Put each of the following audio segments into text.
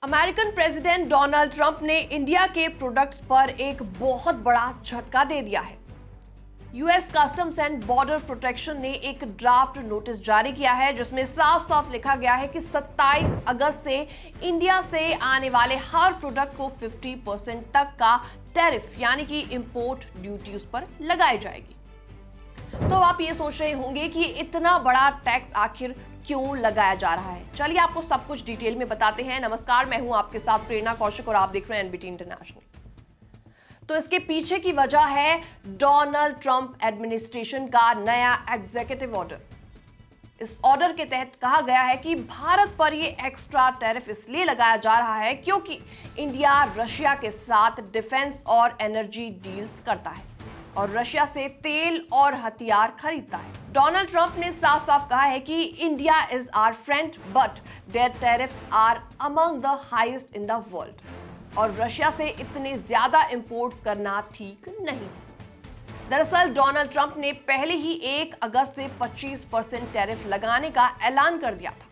American president Donald Trump ने India के products पर एक बहुत बड़ा झटका दे दिया है। US customs and border protection ने एक ड्राफ्ट नोटिस जारी किया है जिसमें साफ साफ लिखा गया है कि 27 अगस्त से इंडिया से आने वाले हर प्रोडक्ट को 50% तक का टैरिफ यानी कि इंपोर्ट ड्यूटी उस पर लगाई जाएगी। तो आप ये सोच रहे होंगे कि इतना बड़ा टैक्स आखिर क्यों लगाया जा रहा है। चलिए आपको सब कुछ डिटेल में बताते हैं। नमस्कार, मैं हूं आपके साथ प्रेरणा कौशिक और आप देख रहे हैं एनबीटी इंटरनेशनल। तो इसके पीछे की वजह है डोनाल्ड ट्रंप एडमिनिस्ट्रेशन का नया एग्जीक्यूटिव ऑर्डर। इस ऑर्डर के तहत कहा गया है कि भारत पर ये एक्स्ट्रा टैरिफ इसलिए लगाया जा रहा है क्योंकि इंडिया रशिया के साथ डिफेंस और एनर्जी डील्स करता है और रशिया से तेल और हथियार खरीदता है। डोनाल्ड ट्रंप ने साफ साफ कहा है कि India is our friend but their tariffs are among the highest in the world और रशिया से इतने ज्यादा इंपोर्ट्स करना ठीक नहीं। दरअसल डोनाल्ड ट्रंप ने पहले ही 1 अगस्त से 25% टैरिफ लगाने का ऐलान कर दिया था,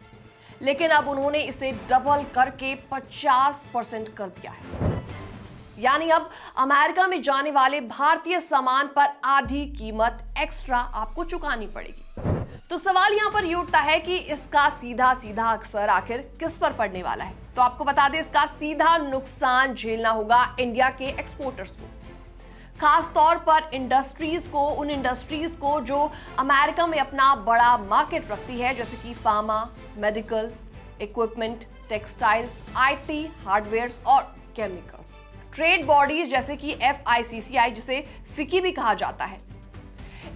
लेकिन अब उन्होंने इसे डबल करके 50% कर दिया है। यानी अब अमेरिका में जाने वाले भारतीय सामान पर आधी कीमत एक्स्ट्रा आपको चुकानी पड़ेगी। तो सवाल यहां पर ये उठता है कि इसका सीधा सीधा असर आखिर किस पर पड़ने वाला है। तो आपको बता दें, इसका सीधा नुकसान झेलना होगा इंडिया के एक्सपोर्टर्स को, खास तौर पर उन इंडस्ट्रीज को जो अमेरिका में अपना बड़ा मार्केट रखती है, जैसे कि pharma, medical equipment, textiles, IT, hardware और केमिकल्स। ट्रेड बॉडीज जैसे कि FICCI, जिसे फिकी भी कहा जाता है,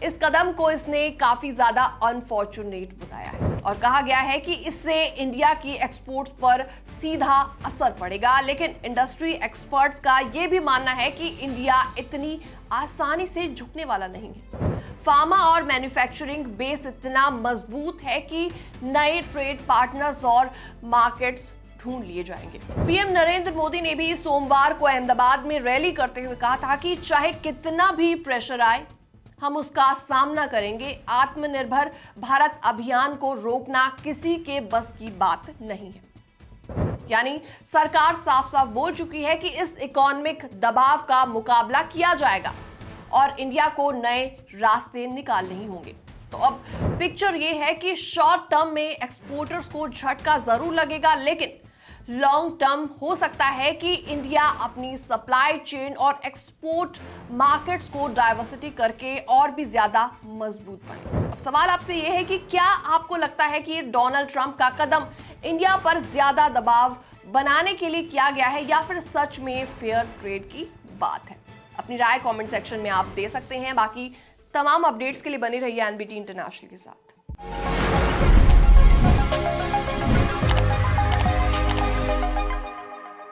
इस कदम को इसने काफी ज्यादा अनफॉर्चुनेट बताया है और कहा गया है कि इससे इंडिया की एक्सपोर्ट्स पर सीधा असर पड़ेगा। लेकिन इंडस्ट्री एक्सपर्ट्स का यह भी मानना है कि इंडिया इतनी आसानी से झुकने वाला नहीं है। फार्मा और मैन्युफैक्चरिंग बेस इतना मजबूत है कि नए ट्रेड पार्टनर्स और मार्केट्स ढूंढ लिए जाएंगे। पीएम नरेंद्र मोदी ने भी सोमवार को अहमदाबाद में रैली करते हुए कहा था कि चाहे कितना भी प्रेशर आए, हम उसका सामना करेंगे। आत्मनिर्भर भारत अभियान को रोकना किसी के बस की बात नहीं है। यानी सरकार साफ साफ बोल चुकी है कि इस इकोनॉमिक दबाव का मुकाबला किया जाएगा और इंडिया को नए रास्ते निकालने ही होंगे। तो अब पिक्चर ये है कि शॉर्ट टर्म में एक्सपोर्टर्स को झटका जरूर लगेगा, लेकिन लॉन्ग टर्म हो सकता है कि इंडिया अपनी सप्लाई चेन और एक्सपोर्ट मार्केट्स को डाइवर्सिटी करके और भी ज्यादा मजबूत बने। अब सवाल आपसे यह है कि क्या आपको लगता है कि ये डोनाल्ड ट्रंप का कदम इंडिया पर ज्यादा दबाव बनाने के लिए किया गया है या फिर सच में फेयर ट्रेड की बात है? अपनी राय कमेंट सेक्शन में आप दे सकते हैं। बाकी तमाम अपडेट्स के लिए बने रहिए एनबीटी इंटरनेशनल के साथ।